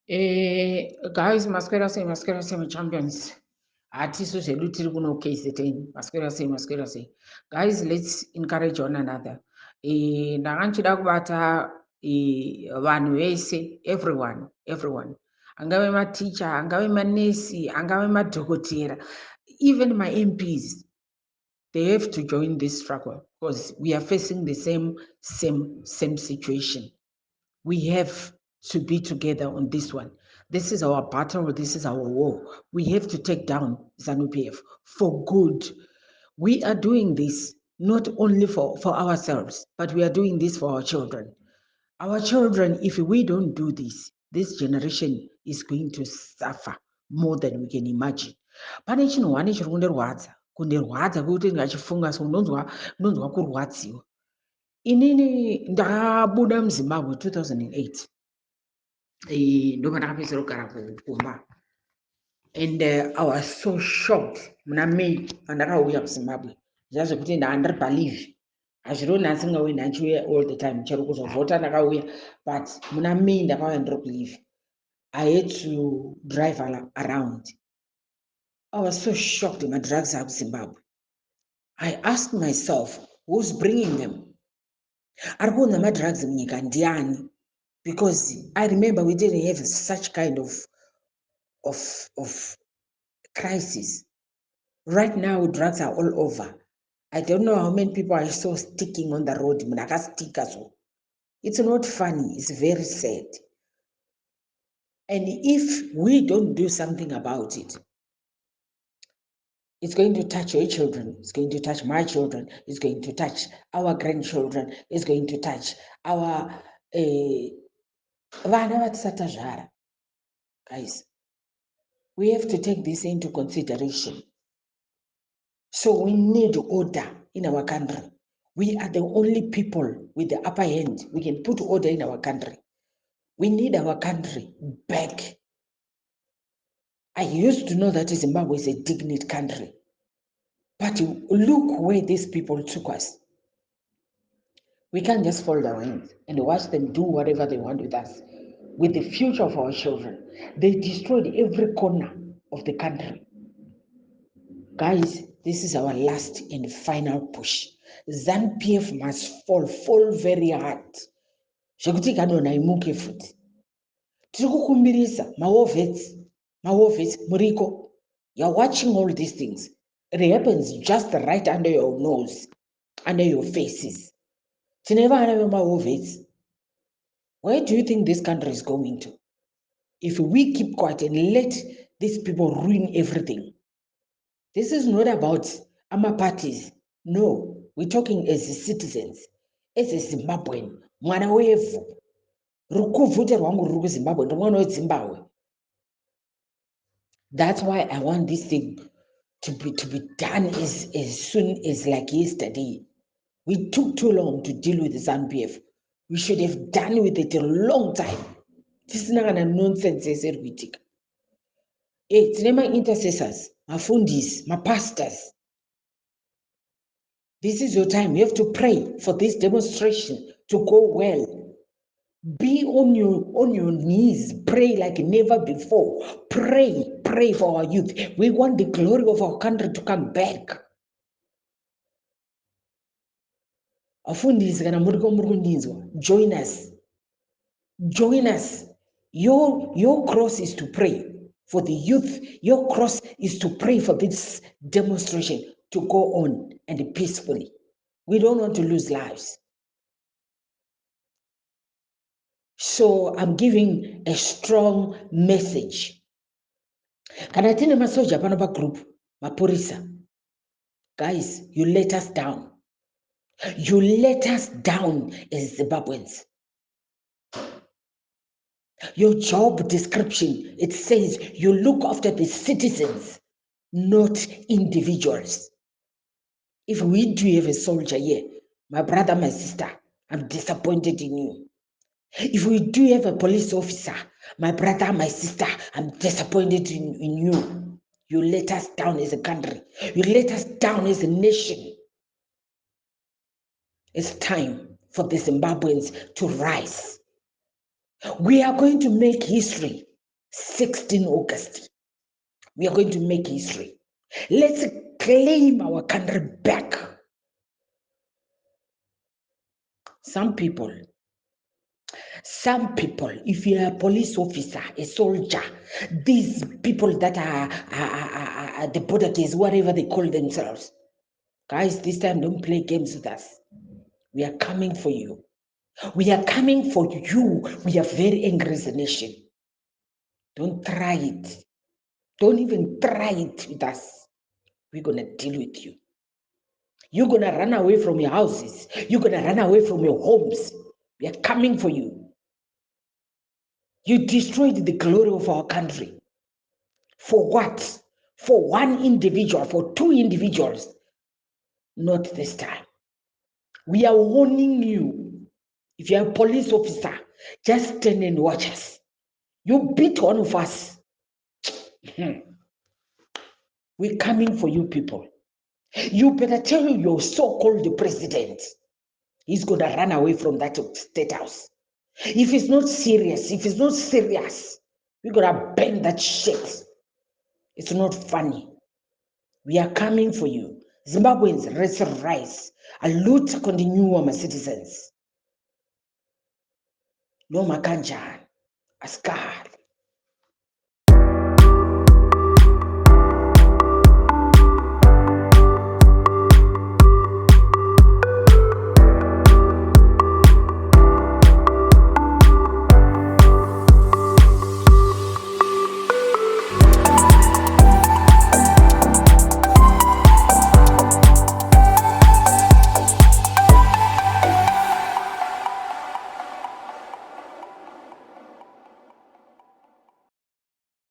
Guys, masquerade say, champions. Artists zvedu tiri kuno KZN, masquerade say. Guys, let's encourage one another. Ndakanchida kubata vanhu vese, everyone. Angave maticha, angave manesi, angave madhokotera, even my MPs, they have to join this struggle because we are facing the same situation. We have to be together on this one. This is our battle, this is our war. We have to take down ZANU-PF for good. We are doing this not only for ourselves, but we are doing this for our children. Our children, if we don't do this generation is going to suffer more than we can imagine. Pane chinhuwane chiri kundirwadza kuti ndingachifunga so ndonzwa kurwadziwa. Inini ndabuda muZimbabwe 2008. Ndopandakapedzera kugara kuGomba. And I was so shocked muna May pandakauya kuZimbabwe. Zvazvekuti ndandiri believe. Hazvironi asingawe ndachiuya all the time. Chero kuzovhota ndakauya, but muna May ndakauya ndiri believe. I had to drive around. I was so shocked at my drugs out of Zimbabwe. I asked myself, who's bringing them? Arikuna my drugs munyika ndiani? Because I remember we didn't have such kind of crisis. Right now, drugs are all over. I don't know how many people I saw sticking on the road. It's not funny. It's very sad. And if we don't do something about it, it's going to touch your children. It's going to touch my children. It's going to touch our grandchildren. It's going to touch our guys. We have to take this into consideration. So we need order in our country. We are the only people with the upper hand. We can put order in our country. We need our country back. I used to know that Zimbabwe is a dignity country. But look where these people took us. We can't just fold our hands and watch them do whatever they want with us. With the future of our children, they destroyed every corner of the country. Guys, this is our last and final push. ZANU-PF must fall very hard. Zvekuti kanona imuke futi. Tiri kukumbirisa mawovhets muriko. You're watching all these things. It happens just right under your nose, under your faces. Tine vana vemawovhets. Where do you think this country is going to? If we keep quiet and let these people ruin everything. This is not about ama parties. No, we're talking as citizens, as a Zimbabwean. Mwana wevu. Rukuvute rwangu ruri kuZimbabwe, ndimwana weZimbabwe. That's why I want this thing to be done as soon as like yesterday. We took too long to deal with the ZANU-PF. We should have done with it a long time. This is not a nonsense as it. It's my intercessors, my fundis, my pastors. This is your time. You have to pray for this demonstration to go well. Be on your knees. Pray like never before. Pray for our youth. We want the glory of our country to come back. Afundisi kana muriko murikundinzwa, join us. Join us. Your cross is to pray for the youth. Your cross is to pray for this demonstration to go on and peacefully. We don't want to lose lives. So I'm giving a strong message. Kana tine masoja pano pa group, mapurisa. Guys, you let us down. You let us down as Zimbabweans. Your job description, it says you look after the citizens, not individuals. If we do have a soldier here, my brother, my sister, I'm disappointed in you. If we do have a police officer, my brother, my sister, I'm disappointed in you. You let us down as a country. You let us down as a nation. It's time for the Zimbabweans to rise. We are going to make history. 16 August. We are going to make history. Let's claim our country back. Some people, if you are a police officer, a soldier, these people that are the border gays, whatever they call themselves, guys, this time don't play games with us. We are coming for you. We are coming for you. We are very angry as a nation. Don't try it. Don't even try it with us. We're going to deal with you. You're going to run away from your houses. You're going to run away from your homes. We are coming for you. You destroyed the glory of our country. For what? For one individual, for two individuals. Not this time. We are warning you. If you're a police officer, just stand and watch us. You beat one of us. We're coming for you people. You better tell your so-called president he's going to run away from that state house. If it's not serious, we're going to burn that shit. It's not funny. We are coming for you. Zimbabweans, let's rise. A loot continue, my citizens. No makanjan, askar.